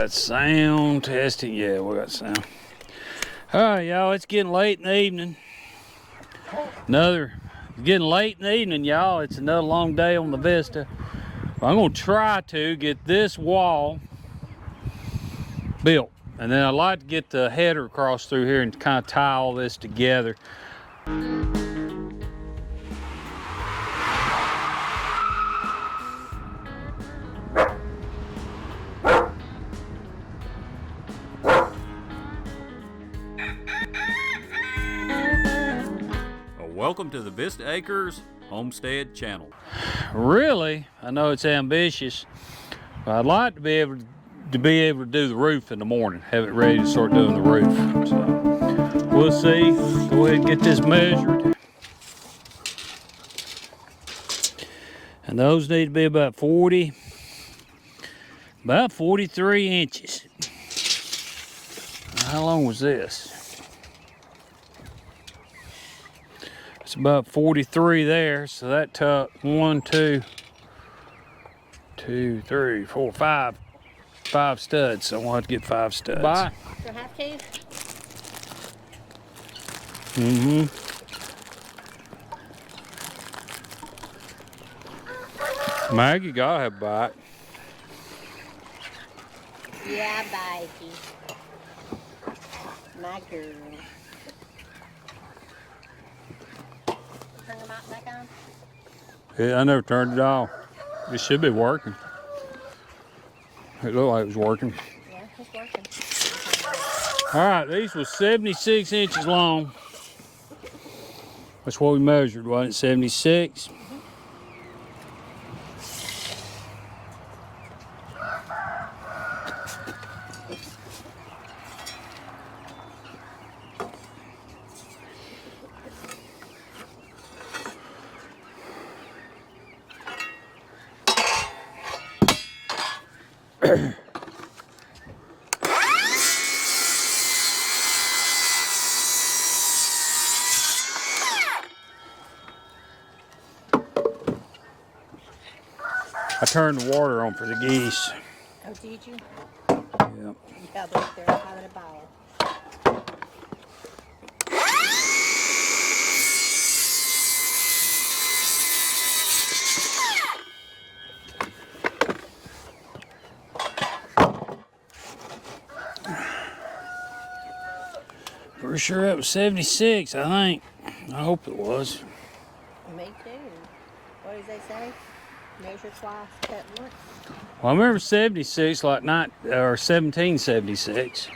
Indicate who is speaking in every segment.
Speaker 1: Got sound testing. Yeah, we got sound. All right, y'all. It's getting late in the evening. It's getting late in the evening, y'all. It's another long day on the Vista. I'm gonna try to get this wall built, and then I'd like to get the header across through here and kind of tie all this together.
Speaker 2: Welcome to the Vista Acres Homestead channel.
Speaker 1: Really, I know it's ambitious, but I'd like to be able to do the roof in the morning, have it ready to start doing the roof. So we'll see. Go ahead and get this measured. And those need to be about 43 inches. How long was this? It's about 43 there, so that took 5 studs. So we'll have to get 5 studs. Bye.
Speaker 3: You have to?
Speaker 1: Maggie gotta have a bite.
Speaker 3: Yeah, Maggie. My girl. Turn the mic back on?
Speaker 1: Yeah, I never turned it off. It should be working. It looked like it was working.
Speaker 3: Yeah, it's working.
Speaker 1: All right, these was 76 inches long. That's what we measured, wasn't it? 76. I turned the water on for the geese.
Speaker 3: Oh, did you?
Speaker 1: Yep.
Speaker 3: Yeah, they're having a ball.
Speaker 1: Pretty sure that was 76, I think. I hope it was.
Speaker 3: Me too. What did they say? Measure twice, cut once.
Speaker 1: Well, I remember 76, like 1776.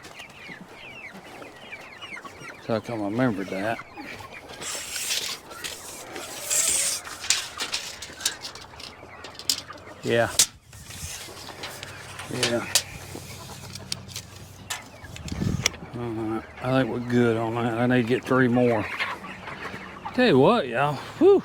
Speaker 1: So I come I remembered that. Yeah. Yeah. Alright, I think we're good on that. I need to get 3 more. Tell you what, y'all. Whew.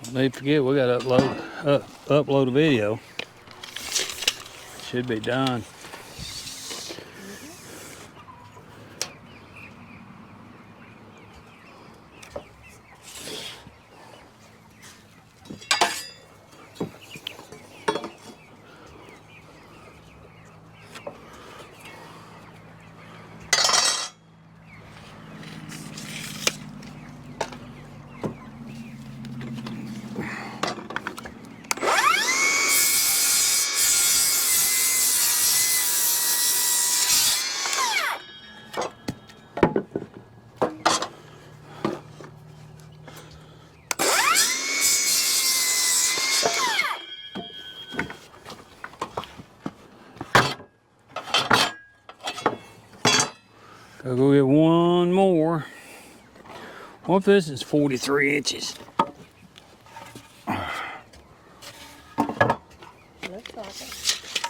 Speaker 1: Don't need to forget, we got to upload a video. Should be done. I'll go get one more. What if this is 43 inches?
Speaker 3: Looks like it.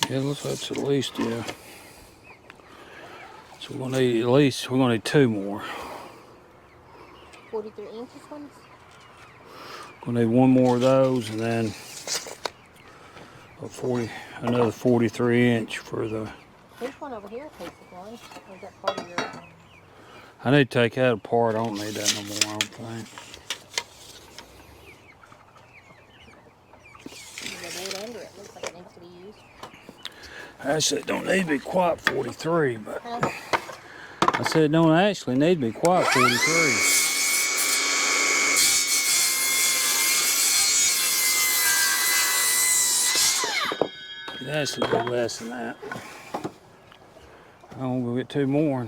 Speaker 1: Yeah, it looks like it's at least, yeah. So we're gonna need at least, we're gonna need two more.
Speaker 3: 43 inches ones?
Speaker 1: Gonna need one more of those and then another 43 inch for the.
Speaker 3: There's one over here, a piece of one. Or is that part of your...
Speaker 1: I need to take that apart. I don't need that no more, I don't think.
Speaker 3: The wood under it looks like it needs to be used.
Speaker 1: Actually, it don't need to be quite 43, but
Speaker 3: Huh?
Speaker 1: I said it don't actually need to be quite 43. It actually be less than that. I'm gonna go get two more.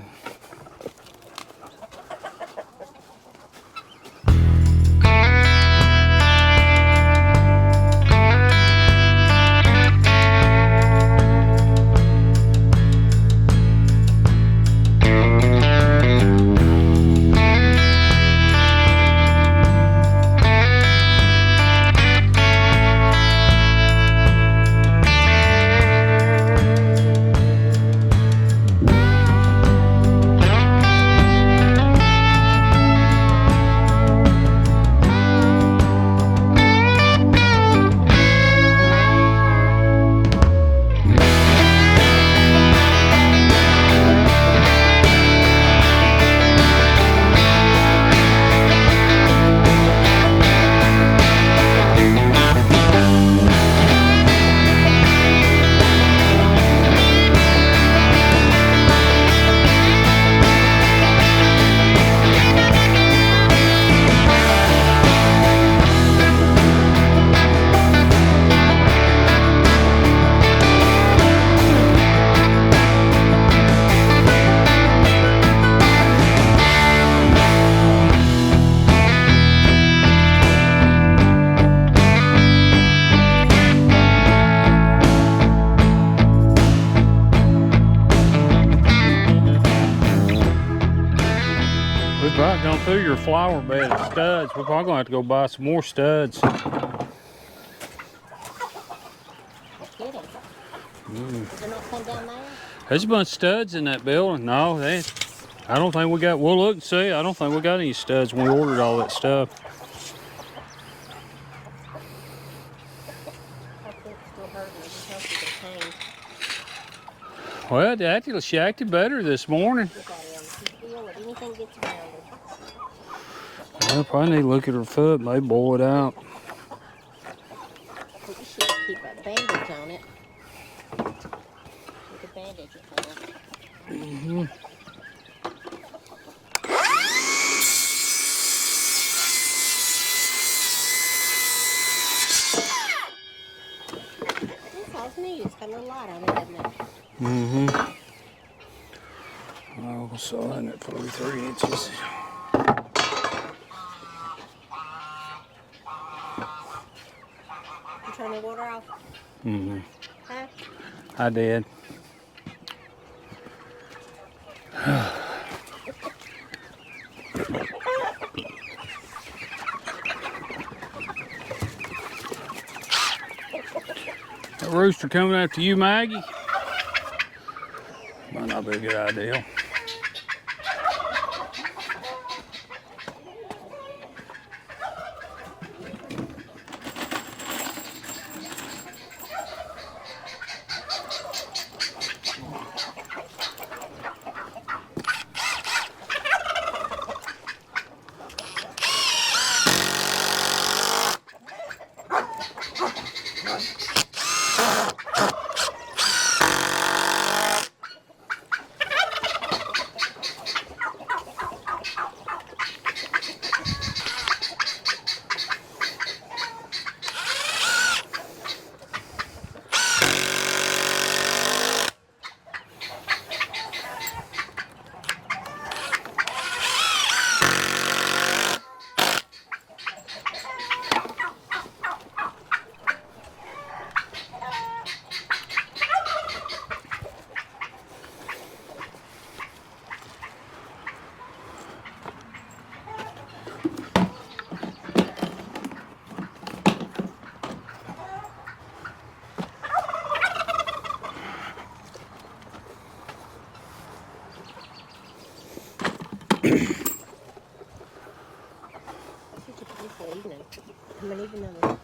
Speaker 1: We've about gone through your flower bed of studs. We're probably gonna have to go buy some more studs.
Speaker 3: Kidding. Did they not come down there?
Speaker 1: There's a bunch of studs in that building. No, I don't think we got, we'll look and see. I don't think we got any studs when we ordered all that stuff.
Speaker 3: I think it's still hurting. I just hope you can change.
Speaker 1: Well, she acted better this morning.
Speaker 3: Look at it. You feel it. Anything gets around her.
Speaker 1: Well, probably need to look at her foot, maybe boil it out.
Speaker 3: But you should keep a bandage on it. With a bandage or something. This all's new. It's got a little light on it, doesn't it?
Speaker 1: Oh, so in at 43 inches.
Speaker 3: You turn the water off? Huh?
Speaker 1: I did. That rooster coming after you, Maggie? Might not be a good idea.
Speaker 3: I mean, even though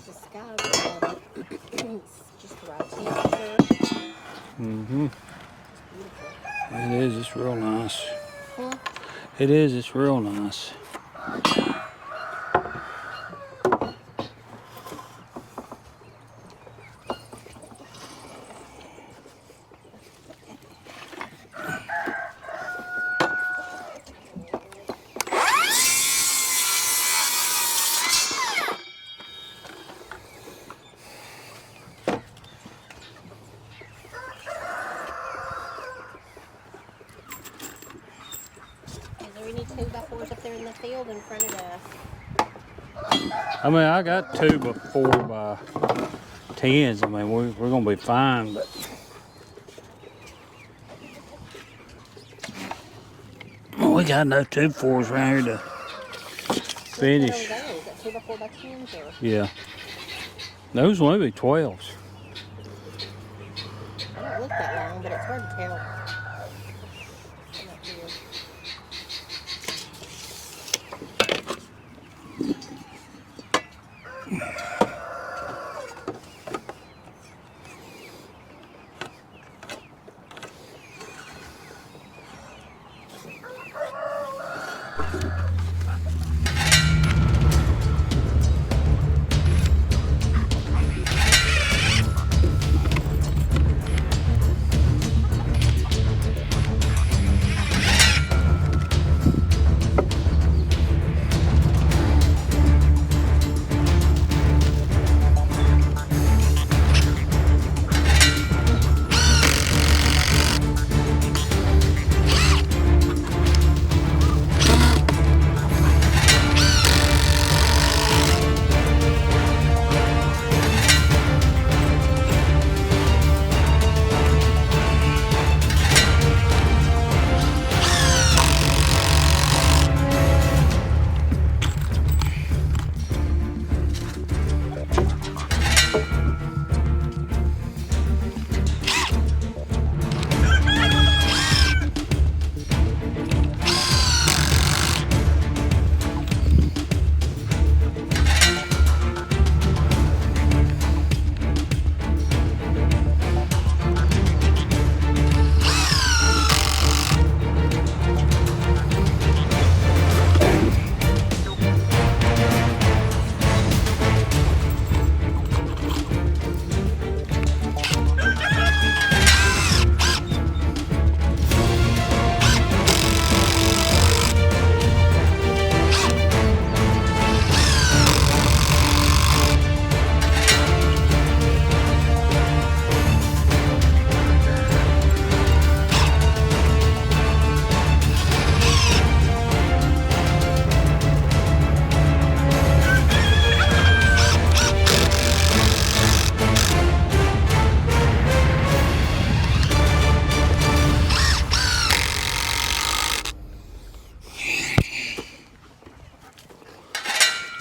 Speaker 3: the sky's it's just the right temperature.
Speaker 1: Mm-hmm.
Speaker 3: It's beautiful.
Speaker 1: It is. It's real nice.
Speaker 3: Huh?
Speaker 1: It is. It's real nice.
Speaker 3: Is there any 2x4s up there in the field in front of us?
Speaker 1: I mean, I got 2x4x10s. I mean, we're gonna be fine, but we got no 2x4s around here to finish.
Speaker 3: Is that 2x4x10s or?
Speaker 1: Yeah, those will only be 12s.
Speaker 3: I don't look that long, but it's hard to tell. I'm not sure.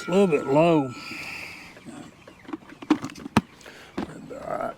Speaker 1: A little bit low. All right.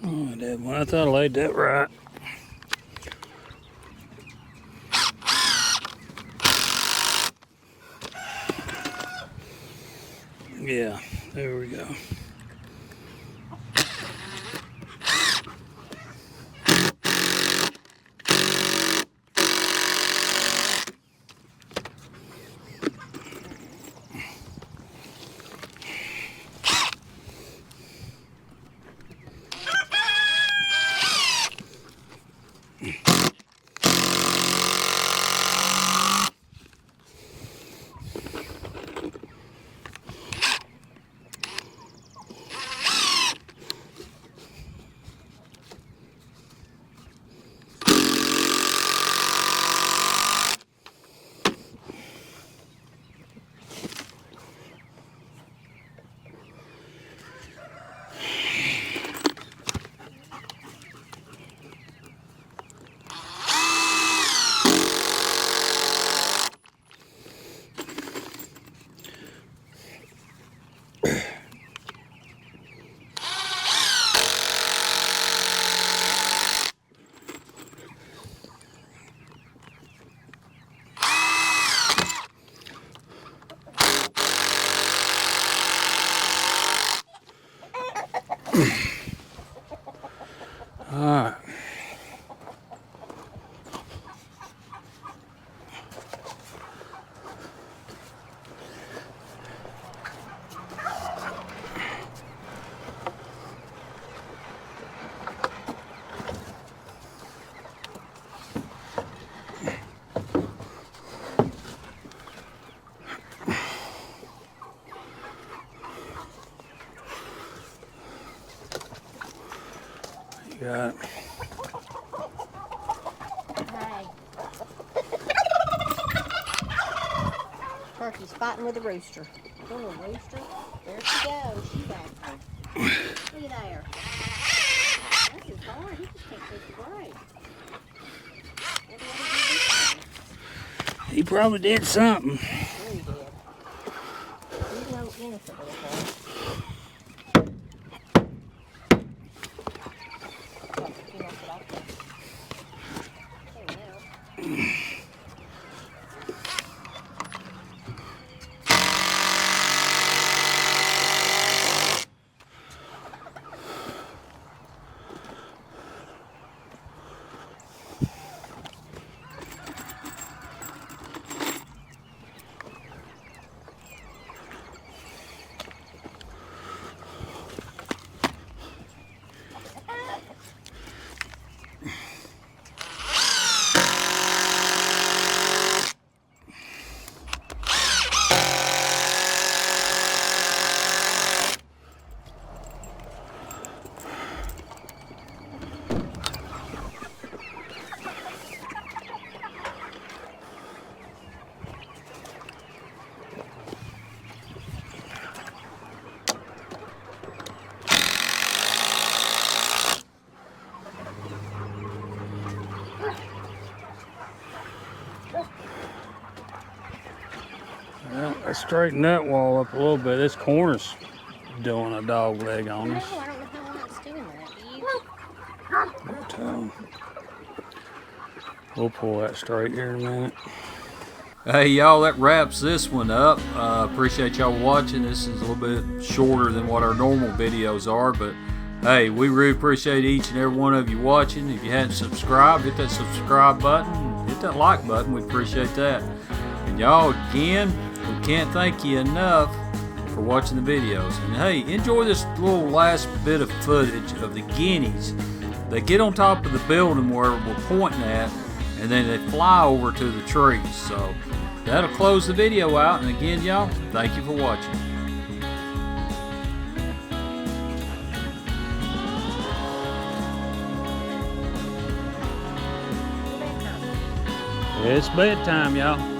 Speaker 1: Oh, I did one. I thought I laid that right. Yeah, there we go. Alright. Got it.
Speaker 3: Hey. Turkey's fighting with a rooster. Oh, rooster. There she goes. She's after him. See there. This is hard. He just can't take the break. What did he do?
Speaker 1: He probably did something.
Speaker 3: Sure he did. He's no innocent little boy.
Speaker 1: Well, let's straighten that wall up a little bit. This corner's doing a dog leg on us.
Speaker 3: No, I don't know how it's doing that. Do you?
Speaker 1: We'll pull that straight here in a minute.
Speaker 2: Hey y'all, that wraps this one up. Appreciate y'all watching. This is a little bit shorter than what our normal videos are, but hey, we really appreciate each and every one of you watching. If you hadn't subscribed, hit that subscribe button, hit that like button. We'd appreciate that. And y'all, again, we can't thank you enough for watching the videos. And hey, enjoy this little last bit of footage of the guineas. They get on top of the building where we're pointing at, and then they fly over to the trees. So that'll close the video out. And again, y'all, thank you for watching.
Speaker 1: It's bedtime, y'all.